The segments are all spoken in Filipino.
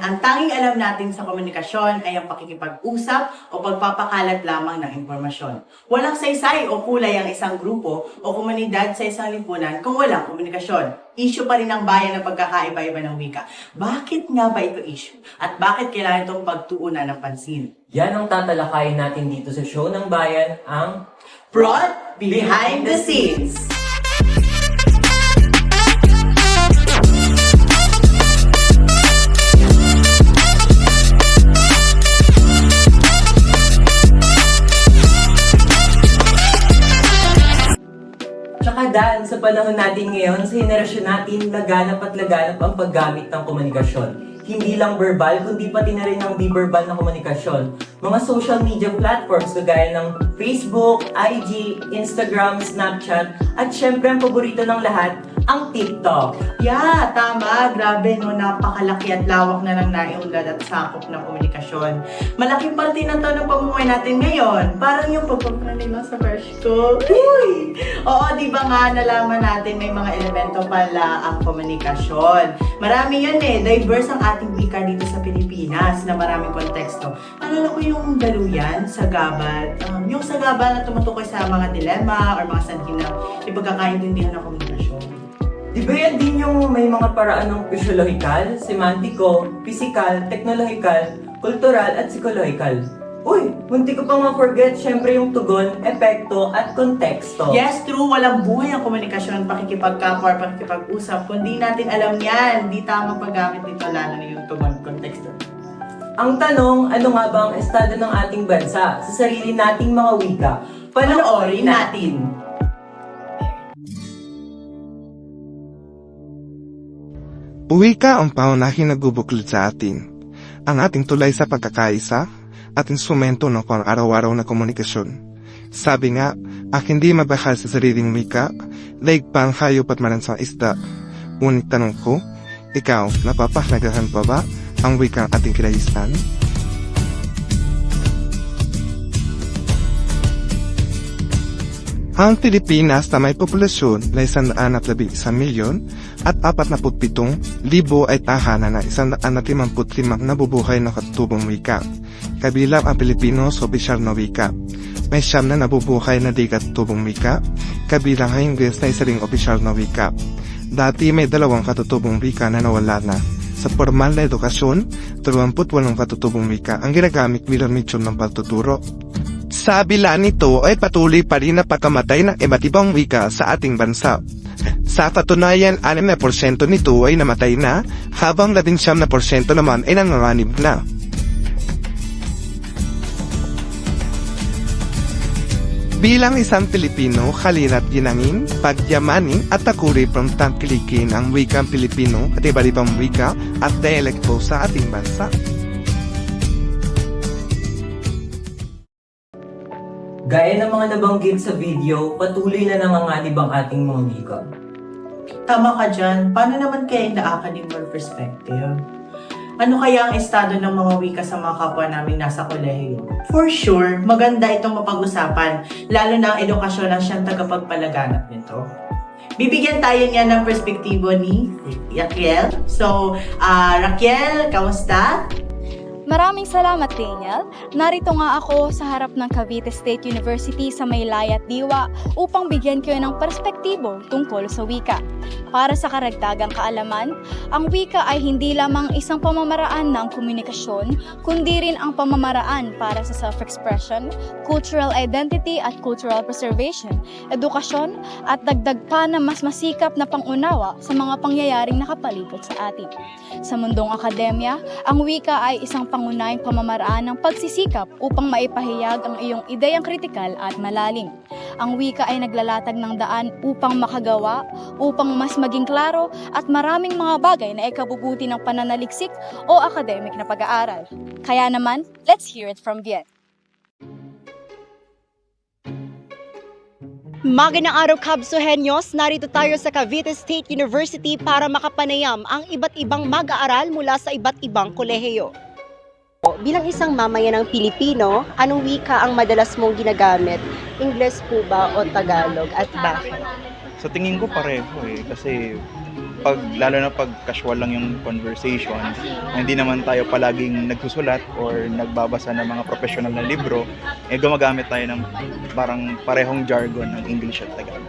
Ang tanging alam natin sa komunikasyon ay ang pakikipag-usap o pagpapakalat lamang ng impormasyon. Walang saysay o kulay ang isang grupo o komunidad sa isang lipunan kung walang komunikasyon. Issue pa rin ng bayan ng pagkakaiba-iba ng wika. Bakit nga ba ito issue? At bakit kailangan itong pagtuunan ng pansin? Yan ang tatalakayin natin dito sa show ng bayan, ang Prod Behind the Scenes! Tsaka dahil sa panahon natin ngayon, sa henerasyon natin, laganap at laganap ang paggamit ng komunikasyon. Hindi lang verbal, kundi pati na rin ang di-verbal na komunikasyon. Mga social media platforms kagaya ng Facebook, IG, Instagram, Snapchat, at syempre ang paborito ng lahat, ang TikTok. Yeah, tama. Grabe, no? Napakalaki at lawak na ng naiunlad at sakop ng komunikasyon. Malaking parte na to ng pamumuhay natin ngayon. Parang yung pagpapanila sa crush ko. Uy! Oo, di ba nga nalaman natin may mga elemento pala ang komunikasyon. Marami yun eh. Diverse ang ating wika dito sa Pilipinas na maraming konteksto. Alala ko yung daluyan, sagabal. Yung sagabal na tumutukoy sa mga dilema or mga sanhi na ipagkakaintindihan ng komunikasyon. Di ba yan din yung may mga paraan ng physiological, semantiko, physical, technological, cultural, at psychological? Uy, munti ko pang ma-forget, syempre yung tugon, epekto, at konteksto. Yes, true. Walang buhay ang komunikasyon, pakikipagkapwa, pakikipag-usap. Kung di natin alam yan, di tamang paggamit nito, lalo na yung tugon, konteksto. Ang tanong, ano nga ba ang estado ng ating bansa sa sarili nating mga wika? Panoorin natin! Wika ang paunahin nagbubuklit sa atin. Ang ating tulay sa pagkakaisa at instrumento ng pang-araw-araw na komunikasyon. Sabi nga, hindi mabahal sa sariling wika, laig pa ang hayop at maransang isda. Ngunit tanong ko, ikaw, napapahalagahan pa ba ang wika ang ating kinaisan? Ang Pilipinas na may populasyon na 111 milyon at 47,000 ay tahanan ng 155 nabubuhay na katutubong wika. Kabilang ang Pilipino sa opisyal na wika. May 9 na nabubuhay na di katutubong wika, kabilang ang Ingles na isa ring opisyal na wika. Dati may 2 katutubong wika na nawala na. Sa formal na edukasyon, 28 katutubong wika ang ginagamit bilang medium ng pagtuturo. Sa kabila nito ay patuloy pa rin na pagkamatay ng iba't ibang wika sa ating bansa. Sa katunayan, 6% nito ay namatay na, habang 19% naman ay nanganganib na. Bilang isang Pilipino, halina't ginangin, pagyamanin at takuri pang tangkilikin ang wikang Pilipino at iba't ibang wika at dialekto sa ating bansa. Gaya ng mga nabanggit sa video, patuloy na nanganganib ang ating mga wika. Tama ka dyan. Paano naman kaya inaakan yung more perspective? Ano kaya ang estado ng mga wika sa mga kapwa namin nasa kolehiyo? For sure, maganda itong mapag-usapan, lalo na ang edukasyon ang siyang tagapagpalaganap nito. Bibigyan tayo niya ng perspektibo ni Raquel. So, Raquel, kamusta? Maraming salamat, Daniel. Narito nga ako sa harap ng Cavite State University sa Maylaya at Diwa upang bigyan kayo ng perspektibo tungkol sa wika. Para sa karagdagang kaalaman, ang wika ay hindi lamang isang pamamaraan ng komunikasyon, kundi rin ang pamamaraan para sa self-expression, cultural identity at cultural preservation, edukasyon at dagdag pa na mas masikap na pangunawa sa mga pangyayaring nakapalibot sa atin. Sa mundong akademya, ang wika ay isang pangunahing pamamaraan ng pagsisikap upang maipahayag ang iyong ideyang kritikal at malalim. Ang wika ay naglalatag ng daan upang makagawa, upang mas maging klaro at maraming mga bagay na ikabubuti ng pananaliksik o academic na pag-aaral. Kaya naman, let's hear it from Bien. Magandang araw, Kabsuhenyos! Narito tayo sa Cavite State University para makapanayam ang iba't ibang mag-aaral mula sa iba't ibang kolehiyo. Bilang isang mamayan ng Pilipino, anong wika ang madalas mong ginagamit? Ingles po ba o Tagalog at bakit? Sa tingin ko pareho kasi lalo na pag casual lang yung conversation, hindi naman tayo palaging nagsusulat or nagbabasa ng mga professional na libro, gumagamit tayo ng parang parehong jargon ng English at Tagalog.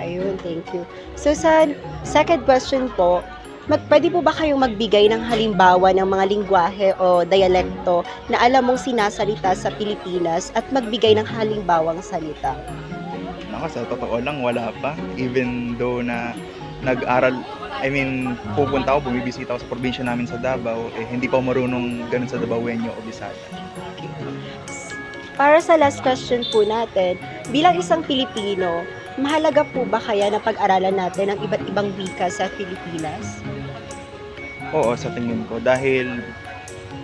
Ayun, thank you. So sa second question po, pwede po ba kayong magbigay ng halimbawa ng mga lingwahe o dialekto na alam mong sinasalita sa Pilipinas at magbigay ng halimbawang salita? Sa totoo lang, wala pa. Even though na nag-aral, pupunta ako, bumibisita ako sa probinsya namin sa Davao, hindi pa ako marunong ganun sa Dabawenyo o Bisaya. Para sa last question po natin, bilang isang Pilipino, mahalaga po ba kaya na pag-aralan natin ang iba't ibang wika sa Pilipinas? Oo, sa tingin ko. Dahil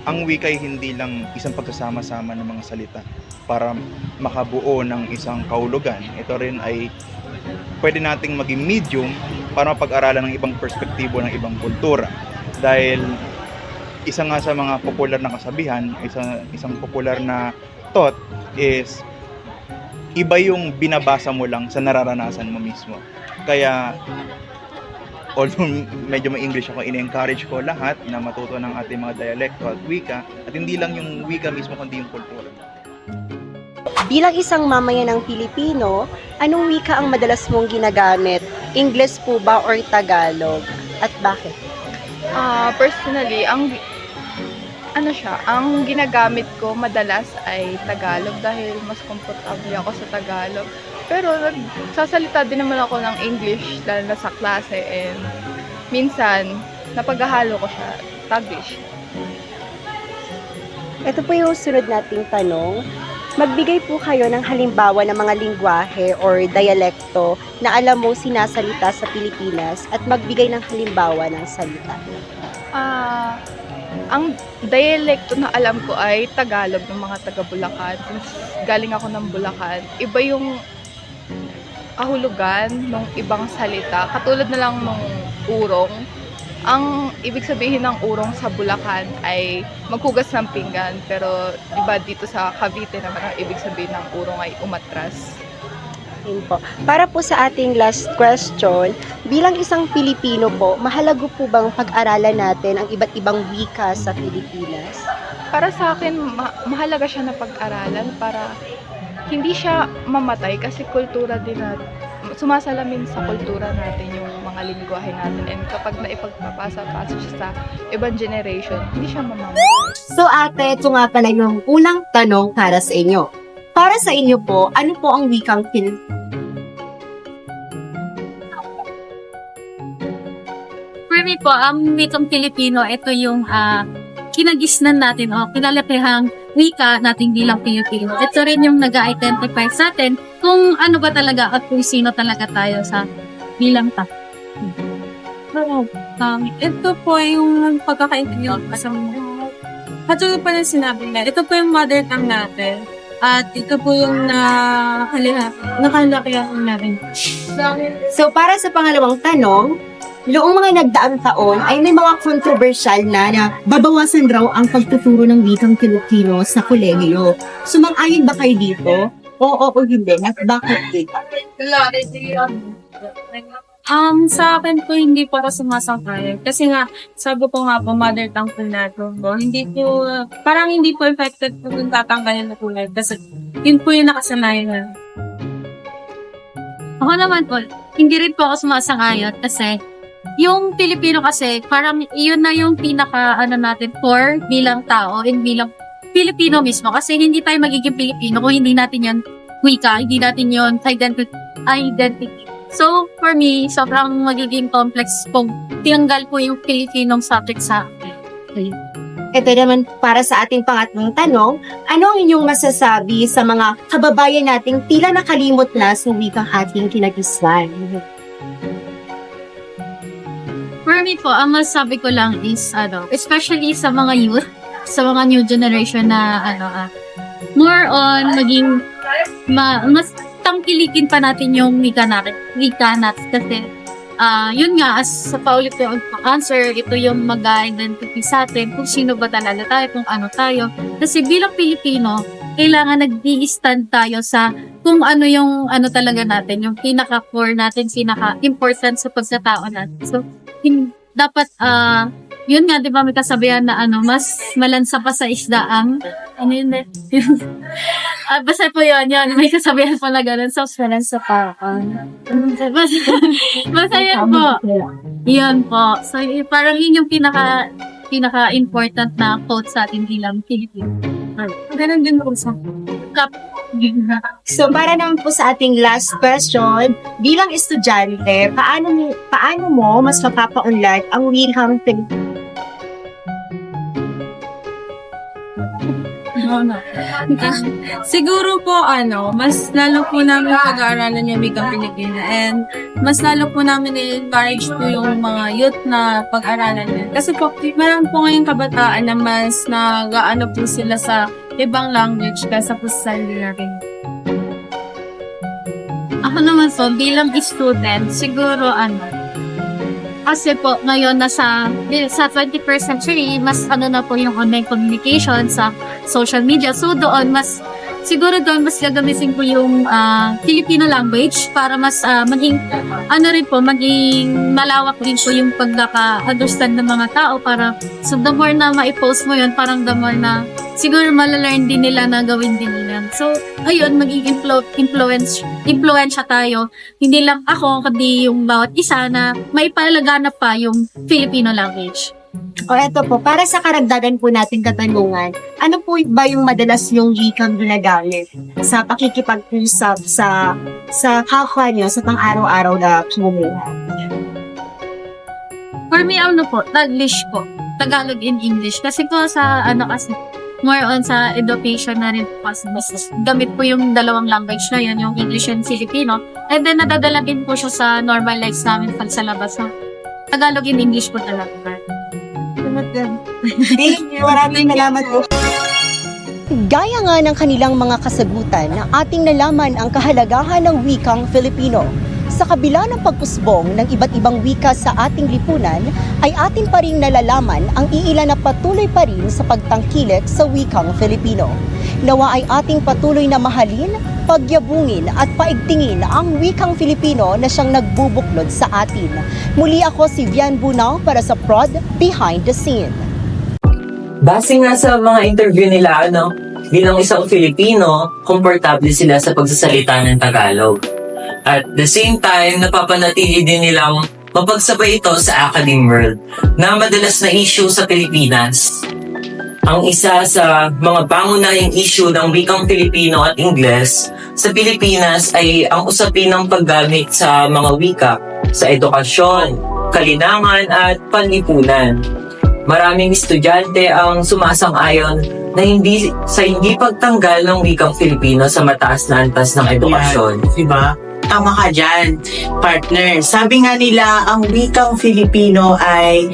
ang wika ay hindi lang isang pagsasama-sama ng mga salita para makabuo ng isang kahulugan. Ito rin ay pwede nating maging medium para mapag-aralan ng ibang perspektibo ng ibang kultura. Dahil isa nga sa mga popular na kasabihan, isang popular na thought is iba yung binabasa mo lang sa nararanasan mo mismo. Kaya although medyo may English ako, ine-encourage ko lahat na matuto ng ating mga dialekto at wika, at hindi lang yung wika mismo kundi yung kultura. Bilang isang mamayan ng Pilipino, anong wika ang madalas mong ginagamit? English po ba or Tagalog? At bakit? Personally, ang ginagamit ko madalas ay Tagalog dahil mas komportable ako sa Tagalog. Pero nagsasalita din naman ako ng English dahil nasa klase, and minsan napaghahalo ko siya Taglish. Ito po yung sunod nating tanong. Magbigay po kayo ng halimbawa ng mga lingwahe or dialekto na alam mong sinasalita sa Pilipinas at magbigay ng halimbawa ng salita. Ang dialekto na alam ko ay Tagalog ng mga taga Bulacan. Since galing ako ng Bulacan, iba yung kahulugan ng ibang salita. Katulad na lang ng urong. Ang ibig sabihin ng urong sa Bulacan ay maghugas ng pinggan. Pero iba dito sa Cavite naman ang ibig sabihin ng urong ay umatras. Yun po. Para po sa ating last question, bilang isang Pilipino po, mahalaga po bang pag-aralan natin ang iba't ibang wika sa Pilipinas? Para sa akin, mahalaga siya na pag-aralan para hindi siya mamatay kasi kultura din natin. Sumasalamin sa kultura natin yung mga lingwahe natin, and kapag naipagpapasa-pasa siya sa ibang generation, hindi siya mamamatay. So ate, ito nga pala yung unang tanong para sa inyo. Para sa inyo po, ano po ang wikang Pilipino? For me po, ang wikang Pilipino, ito yung kinagisnan natin o kinalakihang wika natin bilang Pilipino. Ito rin yung nag-identify sa atin kung ano ba talaga at kung sino talaga tayo sa bilang tao. Ito po yung pagkakaintindihan sa mga. Katulad pa ng sinabi na, ito po yung mother tongue natin. At ito po yung nakalakihan natin. So para sa pangalawang tanong, noong mga nagdaang taon ay may mga controversial na babawasan raw ang pagtuturo ng wikang Pilipino sa kolehiyo. Sumang-ayon ba kayo dito? Oo o hindi? At bakit dito? Sa akin po, hindi po ako sumasangkay. Kasi nga, sabi ko nga po, mother tongue po natin po. Hindi po, parang hindi po affected po kung tatanggalin na po lang. Kasi yun po yung nakasanayan. Ako naman po, hindi rin po ako sumasangayon kasi yung Pilipino kasi, parang yun na yung pinaka, natin, core bilang tao and bilang Pilipino mismo. Kasi hindi tayo magiging Pilipino kung hindi natin yun wika, hindi natin yun identity. So, for me, sobrang magiging complex kung tinanggal po yung Pilipinong subject sa akin. Ito naman para sa ating pangatlong tanong, ano ang inyong masasabi sa mga kababayan nating tila nakalimot na sa wikang ating kinagisnan? For me po, ang masasabi ko lang is, especially sa mga youth, sa mga new generation na, more on maging, mas tangkilikin pa natin yung wika natin kasi, yun nga, as sa paulit yung answer, ito yung mag-identify sa atin kung sino ba talaga tayo, kung ano tayo. Kasi bilang Pilipino, kailangan nag-i-stand tayo sa kung ano yung ano talaga natin, yung pinaka-core natin, pinaka-important sa pagkatao natin. So, dapat, yun nga, di ba may kasabihan na mas malansa pa sa isda ang, ano yun eh? Basta po yun, may kasabihan po na gano'n, so malansa pa. Basta yun po. Yun po. So, parang yun yung pinaka-important na quote sa ating bilang Pilipino. Ganun din po sa So para naman po sa ating last question, bilang estudyante, paano mo mas mapapaunlad ang wikang Pilipino? Siguro po, mas lalo po namin pag-aaralan yung wikang Pilipino and mas lalo po namin i-encourage po yung mga youth na pag-aralan yun. Kasi po, meron po ngayong kabataan na mas nag-aano po sila sa ibang language kaysa po sa sarili natin. Ako naman po, bilang student, siguro kasi po ngayon sa 21st century, mas na po yung online communication sa social media. So doon, mas gagamitin po yung Filipino language para mas maging malawak din po yung pagkaka-understand ng mga tao para so the more na ma-post mo yun, parang the more na siguro malalearn din nila na gawin din nila. So, ayun, maging influensya tayo. Hindi lang ako, kundi yung bawat isa na may palaganap pa yung Filipino language. O eto po, para sa karagdagan po natin katanungan, ano po ba yung madalas yung wikang ginagamit sa pakikipag-usap sa kapwa nyo sa pang-araw-araw na pamumuhay? For me, Taglish po. Tagalog in English. Kasi po sa, more on sa education na rin po. Mas gamit po yung dalawang language na yun, yung English and Filipino. And then, nadadala din po siya sa normal lives namin pag sa labas. So, Tagalog in English po talaga. Maraming salamat po. Gaya nga ng kanilang mga kasagutan, ating nalaman ang kahalagahan ng wikang Filipino. Sa kabila ng pagkusbong ng iba't ibang wika sa ating lipunan, ay atin pa rin nalalaman ang iilan na patuloy pa rin sa pagtangkilik sa wikang Filipino. Nawa ay ating patuloy na mahalin, pagyabungin at paigtingin ang wikang Filipino na siyang nagbubuklod sa atin. Muli ako si Vian Bunao para sa Prod Behind the Scene. Base nga sa mga interview nila, bilang isang Filipino, komportable sila sa pagsasalita ng Tagalog. At the same time, napapanatili din nilang mapagsabay ito sa academic world na madalas na issue sa Pilipinas. Ang isa sa mga pangunahing issue ng wikang Filipino at Ingles sa Pilipinas ay ang usapin ng paggamit sa mga wika sa edukasyon, kalinangan at panlipunan. Maraming estudyante ang sumasang-ayon na hindi pagtanggal ng wikang Filipino sa mataas na antas ng edukasyon. Yan, diba? Tama ka dyan, partner. Sabi nga nila, ang wikang Filipino ay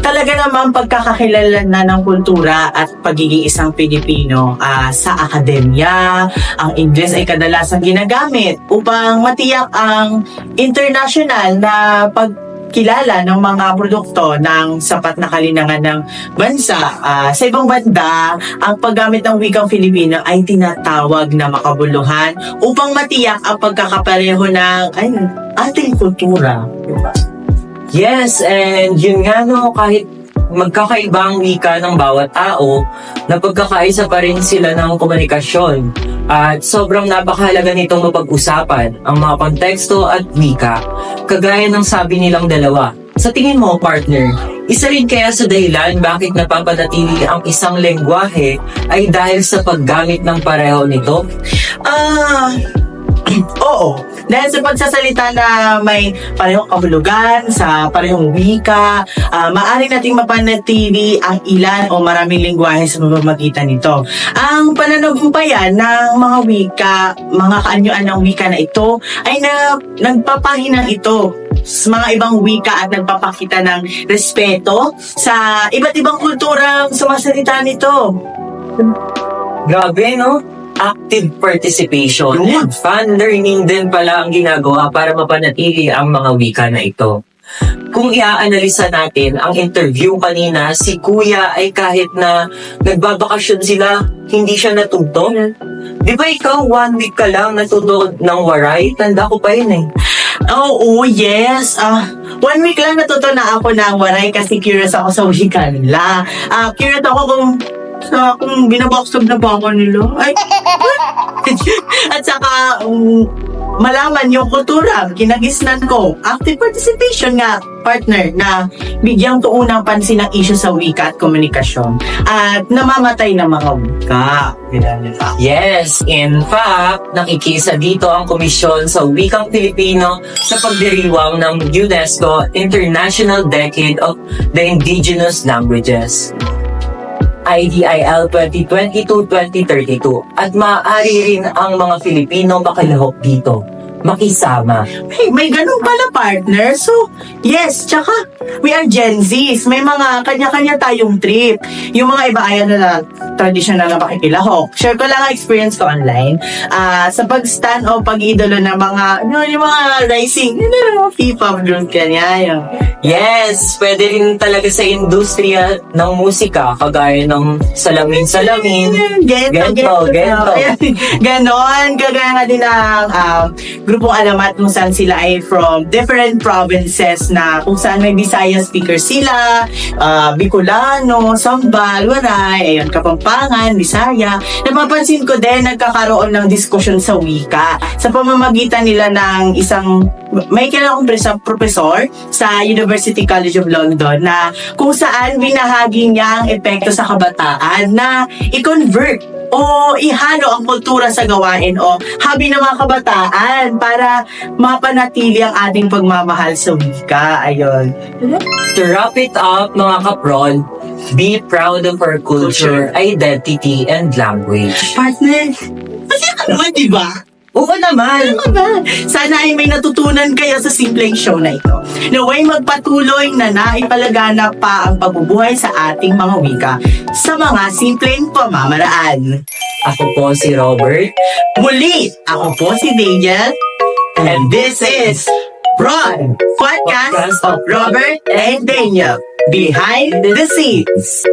talaga namang pagkakakilala na ng kultura at pagiging isang Pilipino sa akademya. Ang Ingles ay kadalasang ginagamit upang matiyak ang international na pagkilala ng mga produkto ng sapat na kalinangan ng bansa. Sa ibang banda, ang paggamit ng wikang Filipino ay tinatawag na makabuluhan upang matiyak ang pagkakapareho ng ating kultura. Diba? Yes, and yun nga kahit magkakaiba ang wika ng bawat tao, napagkakaisa pa rin sila ng komunikasyon. At sobrang napakahalaga nitong mapag-usapan ang mga konteksto at wika, kagaya ng sabi nilang dalawa. Sa tingin mo, partner, isa rin kaya sa dahilan bakit napapanatili ang isang lengguwahe ay dahil sa paggamit ng pareho nito? Oo. Dahil sa pagsasalita na may parehong kahulugan, sa parehong wika, maaari nating mapanatili ang ilan o maraming lingwahe sa pamamagitan nito. Ang pananagumpayan ng mga wika, mga kaanyuan ng wika na ito, ay nagpapahinang ito sa mga ibang wika at nagpapakita ng respeto sa iba't ibang kulturang sumasalita nito. Grabe, active participation. Fun learning din pala ang ginagawa para mapanatili ang mga wika na ito. Kung i-aanalisa natin ang interview kanina, si Kuya ay kahit na nagbabakasyon sila, hindi siya natuto. Di ba ikaw, 1 week ka lang natuto ng waray? Tanda ko pa yun eh. Oo, yes. 1 week lang natuto na ako ng waray kasi curious ako sa wika nila. Curious ako kung binaboxog na ba ako nila. Ay. At saka, malaman yung kultura, kinagisnan ko. Active participation nga, partner, na bigyang tuunang pansin ang issue sa wika at komunikasyon. At namamatay na mga wika. Yes, in fact, nakikisa dito ang komisyon sa wikang Pilipino sa pagdiriwang ng UNESCO International Decade of the Indigenous Languages. IDIL 2022-2032 at maaari rin ang mga Filipino makilahok dito, makisama. Hey, may ganun pala, partner. So, yes, tsaka, we are Gen Zs. May mga kanya-kanya tayong trip. Yung mga iba ayaw na traditional na makikilahok. Share ko lang ang experience ko online. Sa pag-stand o pag-idolo ng mga, yung mga rising, FIFA group kanya. Yes, pwede rin talaga sa industriya ng musika, kagaya ng salamin-salamin. Gento. Ayan, ganon. Kagaya nga din ng grupong Alamat kung saan sila ay from different provinces na kung saan may Bisaya speaker sila, Bicolano, Sambal, Waray, ayun, Kapampangan, Bisaya. Napapansin ko din, nagkakaroon ng diskusyon sa wika sa pamamagitan nila ng isang may kilala kong professor sa University College of London na kung saan binahagi niya ang epekto sa kabataan na i-convert o ihalo ang kultura sa gawain o hobby ng mga kabataan para mapanatili ang ating pagmamahal sa wika. Ayun. To wrap it up, mga kapron, be proud of our culture, identity, and language. Partner, masaya ka naman, di ba? Oo naman! Sana ay may natutunan kayo sa simpleng show na ito. Naway magpatuloy na naipalaganap pa ang pagbubuhay sa ating mga wika sa mga simpleng pamamaraan. Ako po si Robert. Muli, ako po si Daniel. And this is Broad Podcast of Robert and Daniel. Behind the Scenes.